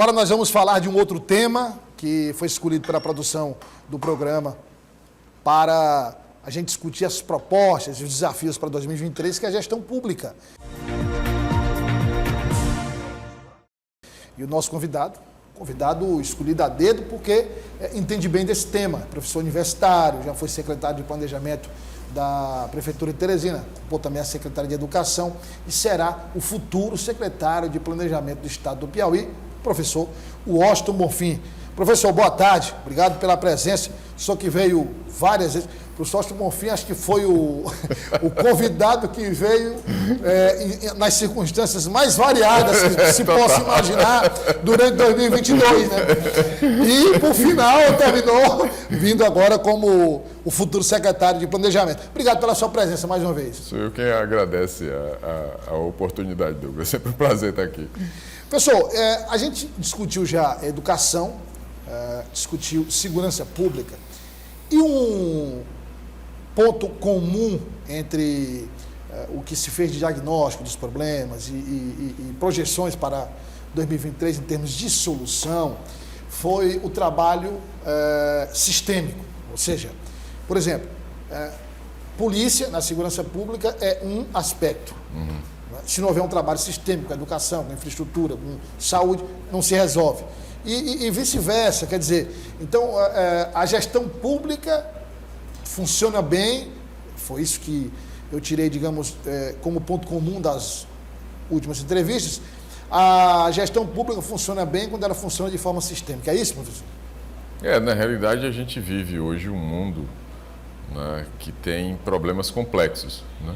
Agora nós vamos falar de um outro tema que foi escolhido pela produção do programa para a gente discutir as propostas e os desafios para 2023, que é a gestão pública. E o nosso convidado escolhido a dedo porque entende bem desse tema, professor universitário, já foi secretário de Planejamento da Prefeitura de Teresina, ocupou também a Secretaria de Educação e será o futuro secretário de Planejamento do Estado do Piauí, professor Washington Bonfim. Professor, boa tarde, obrigado pela presença, o senhor que veio várias vezes. O professor Washington Bonfim acho que foi o convidado que veio nas circunstâncias mais variadas que se possa imaginar durante 2022, né? E, por final, terminou vindo agora como o futuro secretário de Planejamento. Obrigado pela sua presença mais uma vez. Sou eu quem agradece a oportunidade, Douglas. É sempre um prazer estar aqui. Professor, a gente discutiu já educação, discutiu segurança pública e um ponto comum entre o que se fez de diagnóstico dos problemas e projeções para 2023 em termos de solução foi o trabalho sistêmico. Ou seja, por exemplo, polícia na segurança pública é um aspecto. Uhum. Se não houver um trabalho sistêmico com educação, com infraestrutura, com saúde, não se resolve. E vice-versa, quer dizer, então a gestão pública funciona bem, foi isso que eu tirei, digamos, como ponto comum das últimas entrevistas, a gestão pública funciona bem quando ela funciona de forma sistêmica. É isso, professor? Na realidade a gente vive hoje um mundo, né, que tem problemas complexos, né?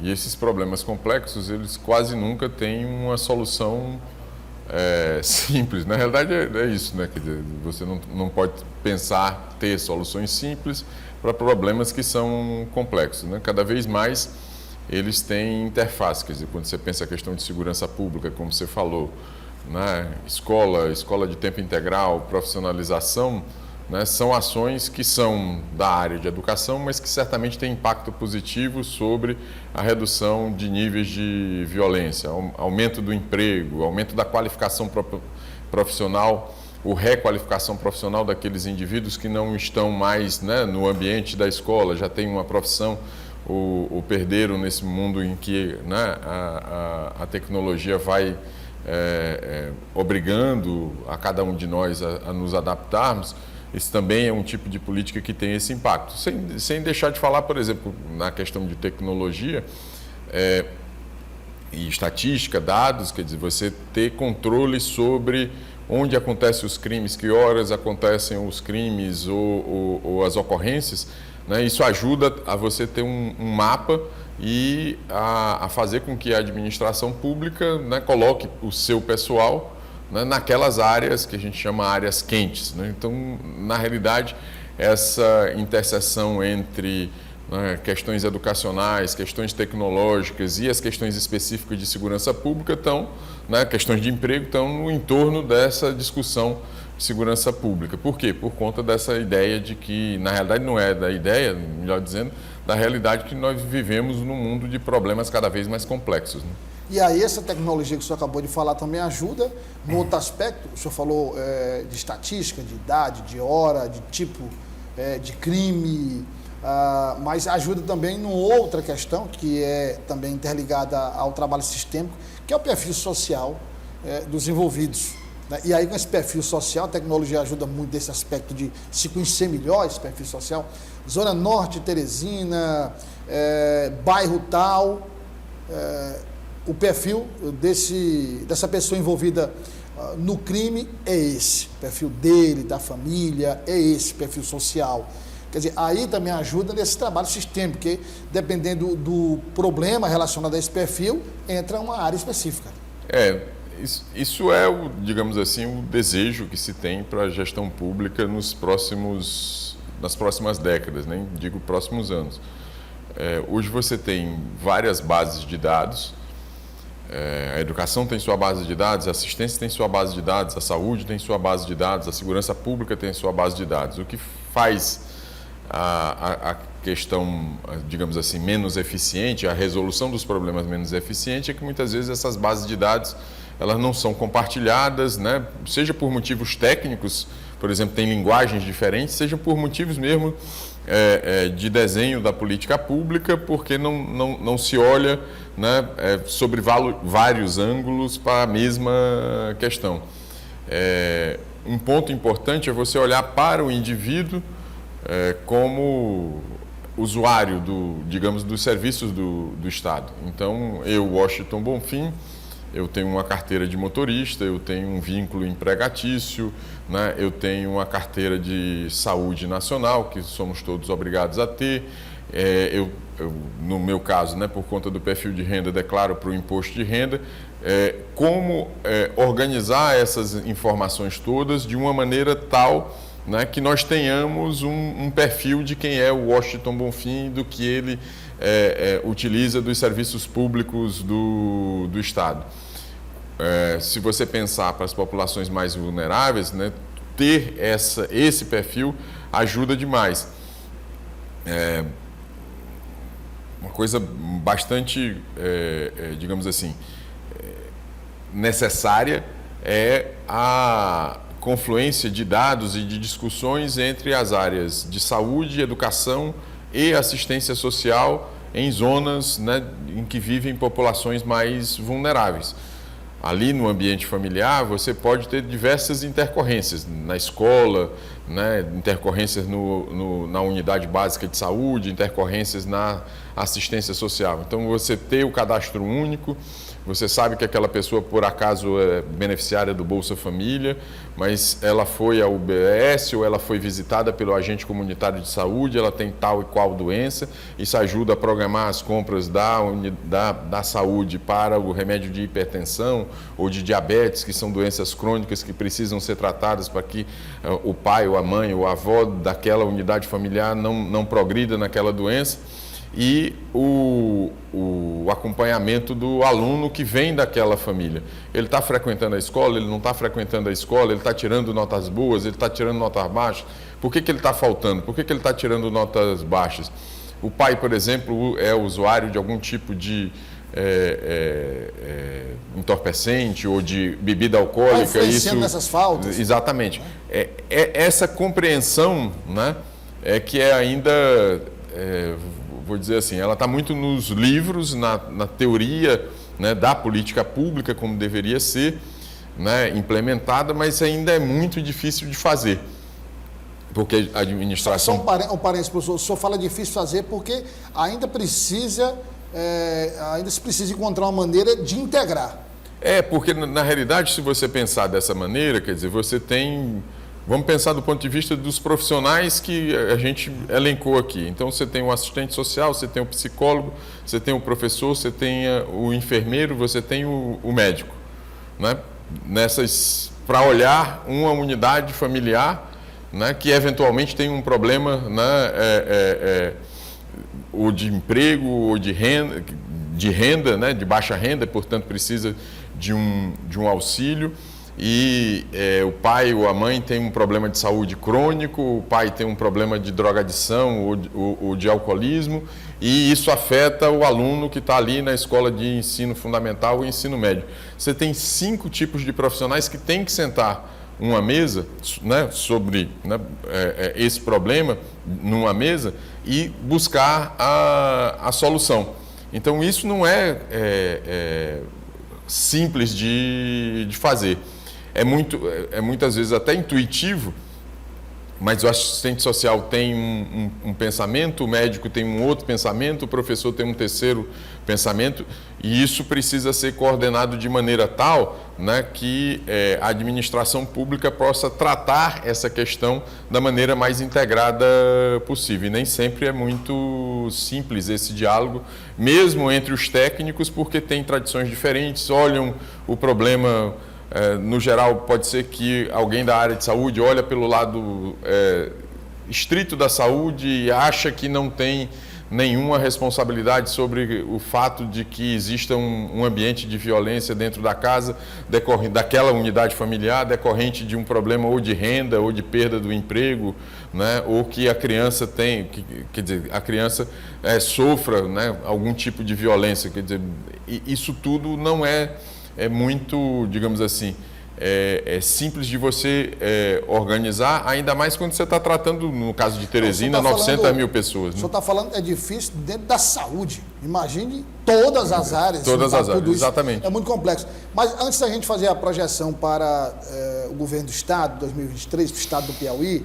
E esses problemas complexos, eles quase nunca têm uma solução simples. Na realidade é isso, né? Quer dizer, você não pode pensar ter soluções simples para problemas que são complexos, né? Cada vez mais eles têm interface, quer dizer, quando você pensa a questão de segurança pública, como você falou, né? Escola de tempo integral, profissionalização, né? São ações que são da área de educação, mas que certamente têm impacto positivo sobre a redução de níveis de violência, aumento do emprego, aumento da qualificação profissional, ou requalificação profissional daqueles indivíduos que não estão mais, né, no ambiente da escola, já têm uma profissão ou perderam nesse mundo em que, né, a tecnologia vai obrigando a cada um de nós a nos adaptarmos. Esse também é um tipo de política que tem esse impacto. Sem deixar de falar, por exemplo, na questão de tecnologia e estatística, dados, quer dizer, você ter controle sobre onde acontecem os crimes, que horas acontecem os crimes ou as ocorrências, né? Isso ajuda a você ter um mapa e a fazer com que a administração pública, né, coloque o seu pessoal, né, naquelas áreas que a gente chama áreas quentes, né? Então, na realidade, essa interseção entre, né, questões educacionais, questões tecnológicas e as questões específicas de segurança pública estão, né, questões de emprego estão no entorno dessa discussão de segurança pública. Por quê? Por conta dessa ideia de que, na realidade, não é da ideia, melhor dizendo, da realidade que nós vivemos num mundo de problemas cada vez mais complexos, né? E aí essa tecnologia que o senhor acabou de falar também ajuda no outro aspecto. O senhor falou de estatística, de idade, de hora, de tipo de crime, mas ajuda também numa outra questão que é também interligada ao trabalho sistêmico, que é o perfil social dos envolvidos, né? E aí com esse perfil social, a tecnologia ajuda muito nesse aspecto de se conhecer melhor esse perfil social. Zona Norte, Teresina, bairro tal... o perfil dessa pessoa envolvida no crime é esse, o perfil dele, da família, é esse perfil social. Quer dizer, aí também ajuda nesse trabalho sistêmico, porque dependendo do problema relacionado a esse perfil, entra uma área específica. Isso é, digamos assim, o desejo que se tem para a gestão pública nas próximas décadas, nem digo próximos anos. Hoje você tem várias bases de dados. A educação tem sua base de dados, a assistência tem sua base de dados, a saúde tem sua base de dados, a segurança pública tem sua base de dados. O que faz a questão, digamos assim, menos eficiente, a resolução dos problemas menos eficiente, é que muitas vezes essas bases de dados elas não são compartilhadas, né? Seja por motivos técnicos, por exemplo, tem linguagens diferentes, seja por motivos mesmo de desenho da política pública, porque não se olha, né, sobre vários ângulos para a mesma questão. Um ponto importante é você olhar para o indivíduo como usuário digamos, dos serviços do Estado. Então, eu, Washington Bonfim, eu tenho uma carteira de motorista, eu tenho um vínculo empregatício, né? Eu tenho uma carteira de saúde nacional, que somos todos obrigados a ter. No meu caso, né, por conta do perfil de renda, declaro para o imposto de renda. Como organizar essas informações todas de uma maneira tal, né, que nós tenhamos um perfil de quem é o Washington Bonfim, do que ele utiliza dos serviços públicos do Estado. Se você pensar para as populações mais vulneráveis, né, ter esse perfil ajuda demais. Uma coisa bastante, digamos assim, necessária é a confluência de dados e de discussões entre as áreas de saúde, educação e assistência social em zonas, né, em que vivem populações mais vulneráveis. Ali no ambiente familiar, você pode ter diversas intercorrências na escola, né, intercorrências na unidade básica de saúde, intercorrências na assistência social. Então, você ter o cadastro único, você sabe que aquela pessoa, por acaso, é beneficiária do Bolsa Família, mas ela foi ao UBS ou ela foi visitada pelo agente comunitário de saúde, ela tem tal e qual doença, isso ajuda a programar as compras da saúde para o remédio de hipertensão ou de diabetes, que são doenças crônicas que precisam ser tratadas para que o pai ou a mãe ou a avó daquela unidade familiar não progrida naquela doença. E o acompanhamento do aluno que vem daquela família. Ele está frequentando a escola, ele não está frequentando a escola, ele está tirando notas boas, ele está tirando notas baixas. Por que ele está faltando? Por que ele está tirando notas baixas? O pai, por exemplo, é usuário de algum tipo de entorpecente ou de bebida alcoólica. Está influenciando nessas faltas. Exatamente. Essa compreensão, né, que é ainda... vou dizer assim, ela está muito nos livros, na teoria, né, da política pública, como deveria ser, né, implementada, mas ainda é muito difícil de fazer, porque a administração... Só um parênteses, professor, o senhor fala difícil fazer porque ainda se precisa encontrar uma maneira de integrar. Porque na realidade, se você pensar dessa maneira, quer dizer, você tem... Vamos pensar do ponto de vista dos profissionais que a gente elencou aqui. Então, você tem o assistente social, você tem o psicólogo, você tem o professor, você tem o enfermeiro, você tem o médico, né? Para olhar uma unidade familiar, né, que eventualmente tem um problema, né, ou de emprego, ou de renda, né, de baixa renda, portanto precisa de um auxílio. E o pai ou a mãe tem um problema de saúde crônico, o pai tem um problema de drogadição ou de alcoolismo, e isso afeta o aluno que está ali na escola de ensino fundamental ou ensino médio. Você tem 5 tipos de profissionais que têm que sentar uma mesa, né, sobre, né, esse problema, numa mesa, e buscar a solução. Então, isso não é simples de fazer. Muitas vezes até intuitivo, mas o assistente social tem um pensamento, o médico tem um outro pensamento, o professor tem um terceiro pensamento, e isso precisa ser coordenado de maneira tal, né, que a administração pública possa tratar essa questão da maneira mais integrada possível. E nem sempre é muito simples esse diálogo, mesmo entre os técnicos, porque tem tradições diferentes, olham o problema... no geral, pode ser que alguém da área de saúde olha pelo lado estrito da saúde e acha que não tem nenhuma responsabilidade sobre o fato de que exista um ambiente de violência dentro da casa, daquela unidade familiar, decorrente de um problema ou de renda ou de perda do emprego, né, ou que a criança quer dizer, a criança sofra, né, algum tipo de violência. Quer dizer, isso tudo não é é muito, digamos assim, é simples de você organizar, ainda mais quando você está tratando, no caso de Teresina, 900 mil pessoas. O senhor está falando, é difícil dentro da saúde. Imagine todas as áreas. Todas as áreas, exatamente. É muito complexo. Mas antes da gente fazer a projeção para o governo do Estado, 2023, para o Estado do Piauí,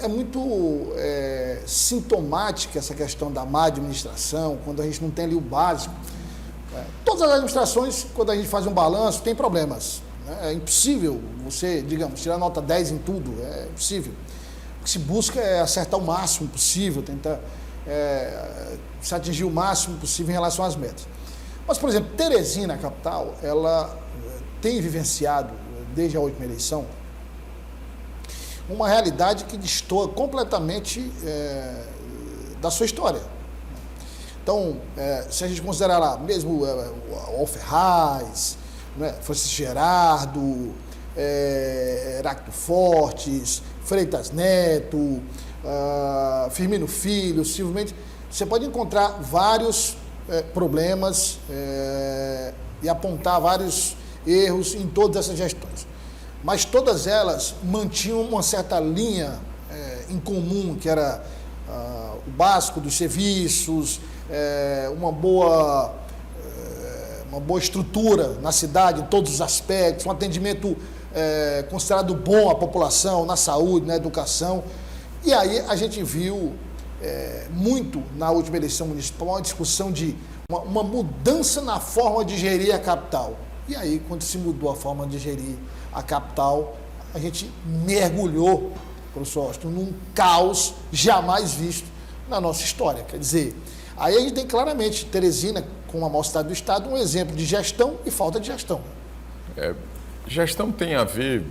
é muito sintomática essa questão da má administração, quando a gente não tem ali o básico. Todas as administrações, quando a gente faz um balanço, tem problemas. É impossível você, digamos, tirar nota 10 em tudo, é impossível. O que se busca é acertar o máximo possível, tentar se atingir o máximo possível em relação às metas. Mas, por exemplo, Teresina, a capital, ela tem vivenciado, desde a última eleição, uma realidade que destoa completamente da sua história. Então, se a gente considerar lá mesmo Alferraz, né, Francisco Gerardo, Heráclito Fortes, Freitas Neto, Firmino Filho, Silvio Mendes, você pode encontrar vários problemas e apontar vários erros em todas essas gestões. Mas todas elas mantinham uma certa linha em comum, que era o básico dos serviços, uma boa estrutura na cidade, em todos os aspectos, um atendimento considerado bom à população, na saúde, na educação. E aí a gente viu muito na última eleição municipal uma discussão de uma mudança na forma de gerir a capital. E aí, quando se mudou a forma de gerir a capital, a gente mergulhou, professor Austin, num caos jamais visto na nossa história. Quer dizer, aí a gente tem claramente Teresina, como a maior cidade do estado, um exemplo de gestão e falta de gestão. Gestão tem a ver,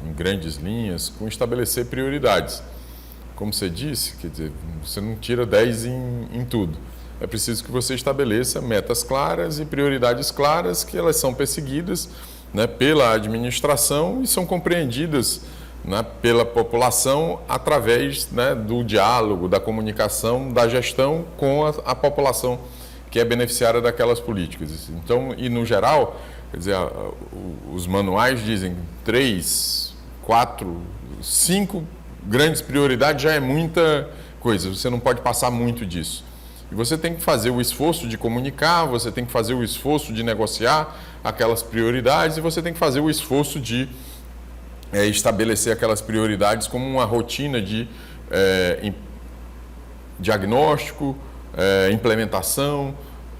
em grandes linhas, com estabelecer prioridades. Como você disse, quer dizer, você não tira 10 em tudo. É preciso que você estabeleça metas claras e prioridades claras, que elas são perseguidas, né, pela administração e são compreendidas, né, pela população através, né, do diálogo, da comunicação, da gestão com a população que é beneficiária daquelas políticas. Então, e no geral, quer dizer, os manuais dizem 3, 4, 5 grandes prioridades já é muita coisa, você não pode passar muito disso. E você tem que fazer o esforço de comunicar, você tem que fazer o esforço de negociar aquelas prioridades e você tem que fazer o esforço de estabelecer aquelas prioridades como uma rotina de diagnóstico, implementação,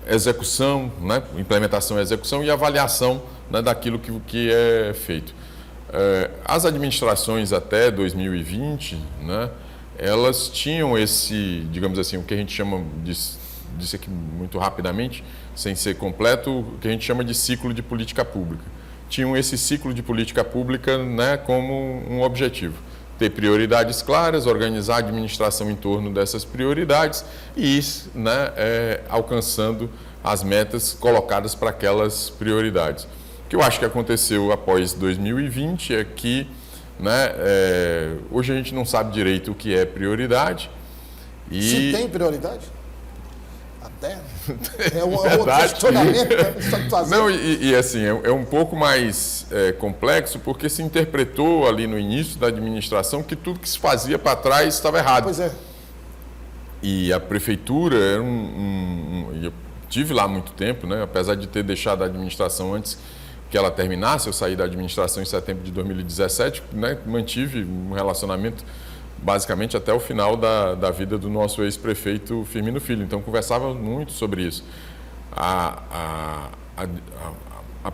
execução, né? Implementação e execução e avaliação, né, daquilo que é feito. As administrações até 2020, né, elas tinham esse, digamos assim, o que a gente chama, disse aqui muito rapidamente, sem ser completo, o que a gente chama de ciclo de política pública. Tinham esse ciclo de política pública, né, como um objetivo. Ter prioridades claras, organizar a administração em torno dessas prioridades e ir, né, alcançando as metas colocadas para aquelas prioridades. O que eu acho que aconteceu após 2020 é que, né, hoje a gente não sabe direito o que é prioridade. Se tem prioridade? Até é um outro questionamento que estamos fazendo. Não, e assim, é um pouco mais complexo, porque se interpretou ali no início da administração que tudo que se fazia para trás estava errado. Pois é. E a prefeitura era eu tive lá há muito tempo, né, apesar de ter deixado a administração antes que ela terminasse, eu saí da administração em setembro de 2017, né, mantive um relacionamento basicamente até o final da vida do nosso ex-prefeito Firmino Filho. Então, conversava muito sobre isso. A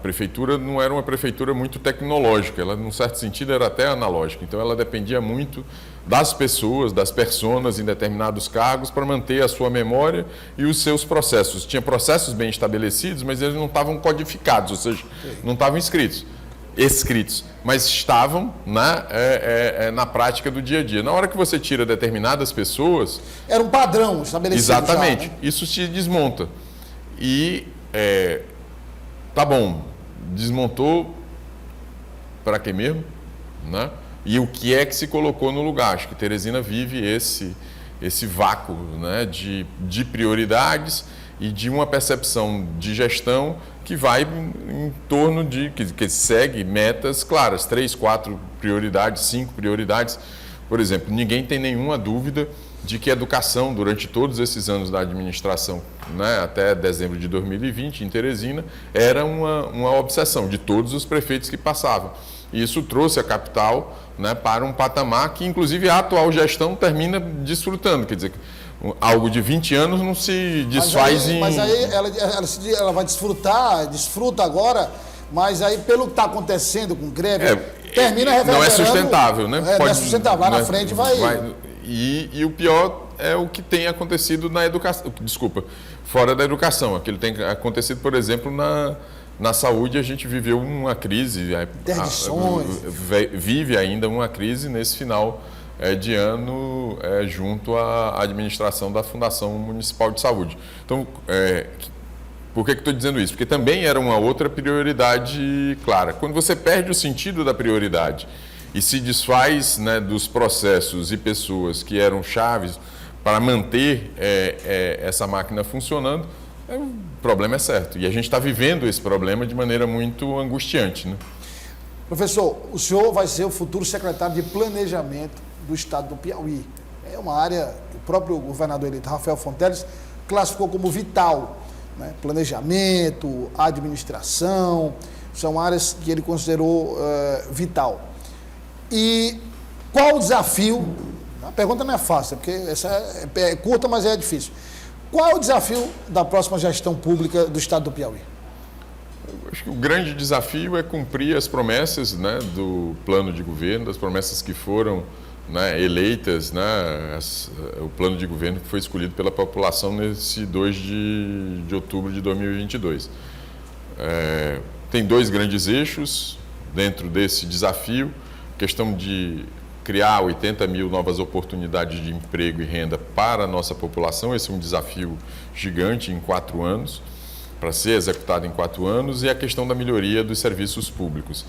prefeitura não era uma prefeitura muito tecnológica, ela, num certo sentido, era até analógica. Então, ela dependia muito das pessoas, das personas em determinados cargos para manter a sua memória e os seus processos. Tinha processos bem estabelecidos, mas eles não estavam codificados, ou seja, não estavam escritos, mas estavam na prática do dia a dia. Na hora que você tira determinadas pessoas... Era um padrão estabelecido. Exatamente. Já, né? Isso se desmonta. E, tá bom, desmontou para quê mesmo? Né? E o que é que se colocou no lugar? Acho que Teresina vive esse vácuo, né, de prioridades e de uma percepção de gestão que vai em torno de, que segue metas claras, 3, 4 prioridades, 5 prioridades. Por exemplo, ninguém tem nenhuma dúvida de que a educação, durante todos esses anos da administração, né, até dezembro de 2020, em Teresina, era uma obsessão de todos os prefeitos que passavam. E isso trouxe a capital, né, para um patamar que, inclusive, a atual gestão termina desfrutando. Quer dizer, algo de 20 anos não se desfaz mas aí ela vai desfruta agora, mas aí pelo que está acontecendo com greve, termina reverberando. Não é sustentável, né? Não é sustentável, lá na frente vai... E o pior é o que tem acontecido na educação, fora da educação. Aquilo tem acontecido, por exemplo, na saúde. A gente viveu uma crise, vive ainda uma crise nesse final de ano junto à administração da Fundação Municipal de Saúde. Então, por que estou dizendo isso? Porque também era uma outra prioridade clara. Quando você perde o sentido da prioridade e se desfaz, né, dos processos e pessoas que eram chaves para manter essa máquina funcionando, o problema é certo. E a gente está vivendo esse problema de maneira muito angustiante, né? Professor, o senhor vai ser o futuro secretário de Planejamento do Estado do Piauí. É uma área que o próprio governador eleito, Rafael Fonteles, classificou como vital, né? Planejamento, administração, são áreas que ele considerou vital. E qual o desafio? A pergunta não é fácil, porque essa é curta, mas é difícil. Qual é o desafio da próxima gestão pública do Estado do Piauí? Acho que o grande desafio é cumprir as promessas, né, do plano de governo, das promessas que foram, né, eleitas, né, o plano de governo que foi escolhido pela população nesse 2 de outubro de 2022. Tem 2 grandes eixos dentro desse desafio: questão de criar 80 mil novas oportunidades de emprego e renda para a nossa população. Esse é um desafio gigante em 4 anos, para ser executado em 4 anos, e a questão da melhoria dos serviços públicos.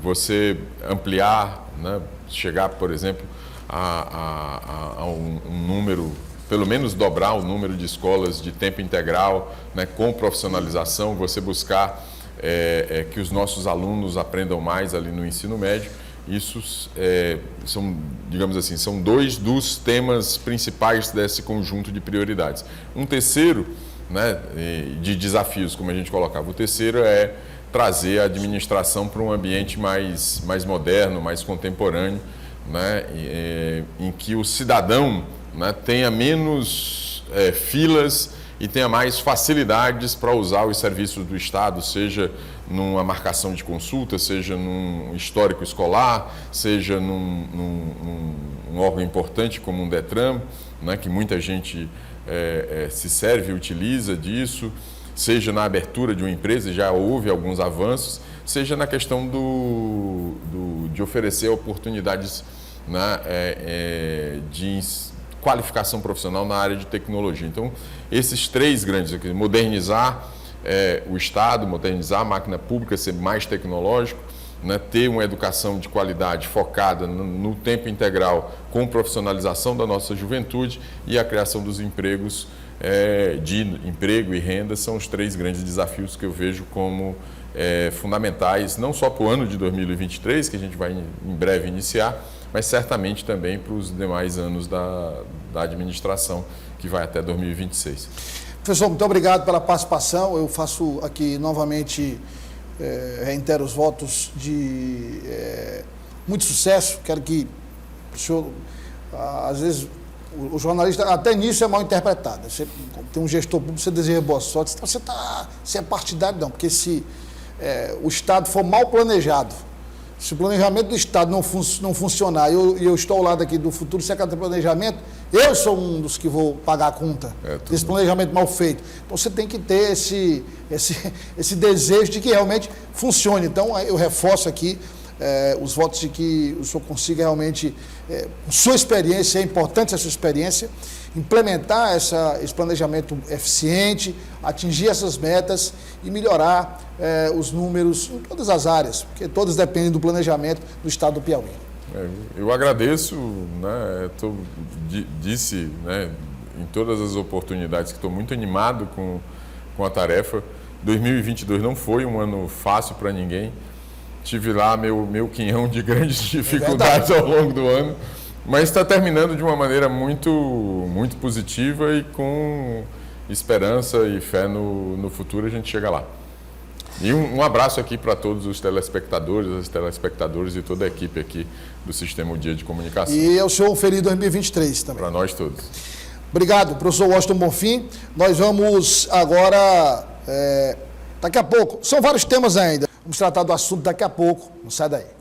Você ampliar, né, chegar, por exemplo, a um número, pelo menos dobrar o número de escolas de tempo integral, né, com profissionalização, você buscar que os nossos alunos aprendam mais ali no ensino médio. Isso são, digamos assim, são 2 dos temas principais desse conjunto de prioridades. Um terceiro, né, de desafios, como a gente colocava, o terceiro é trazer a administração para um ambiente mais moderno, mais contemporâneo, né, em que o cidadão, né, tenha menos filas e tenha mais facilidades para usar os serviços do Estado, seja numa marcação de consulta, seja num histórico escolar, seja num órgão importante como um DETRAN, né, que muita gente se serve e utiliza disso, seja na abertura de uma empresa, já houve alguns avanços, seja na questão de oferecer oportunidades, né, de qualificação profissional na área de tecnologia. Então, esses 3 grandes aqui: modernizar o Estado, modernizar a máquina pública, ser mais tecnológico, né, ter uma educação de qualidade focada no tempo integral, com profissionalização da nossa juventude, e a criação dos empregos, de emprego e renda, são os 3 grandes desafios que eu vejo como fundamentais, não só para o ano de 2023, que a gente vai em breve iniciar, mas certamente também para os demais anos da administração, que vai até 2026. Professor, muito obrigado pela participação. Eu faço aqui novamente, reitero os votos de muito sucesso. Quero que o senhor, às vezes, o jornalista, até nisso é mal interpretado. Você tem um gestor público, você deseja boa sorte, você é partidário, não, porque se o Estado for mal planejado, se o planejamento do Estado não funcionar, e eu estou ao lado aqui do futuro secretário de Planejamento, eu sou um dos que vou pagar a conta desse planejamento mal feito. Então você tem que ter esse desejo de que realmente funcione. Então eu reforço aqui os votos de que o senhor consiga realmente, sua experiência, é importante a sua experiência, implementar esse planejamento eficiente, atingir essas metas e melhorar os números em todas as áreas, porque todas dependem do planejamento do Estado do Piauí. Eu agradeço, né, disse, né, em todas as oportunidades que estou muito animado com a tarefa. 2022 não foi um ano fácil para ninguém. Tive lá meu quinhão de grandes dificuldades ao longo do ano, mas está terminando de uma maneira muito, muito positiva e com esperança e fé no futuro a gente chega lá. E um abraço aqui para todos os telespectadores, as telespectadoras e toda a equipe aqui do Sistema O Dia de Comunicação. E eu sou um feliz 2023 também. Para nós todos. Obrigado, professor Washington Bonfim. Nós vamos agora, daqui a pouco, são vários temas ainda. Vamos tratar do assunto daqui a pouco. Não sai daí.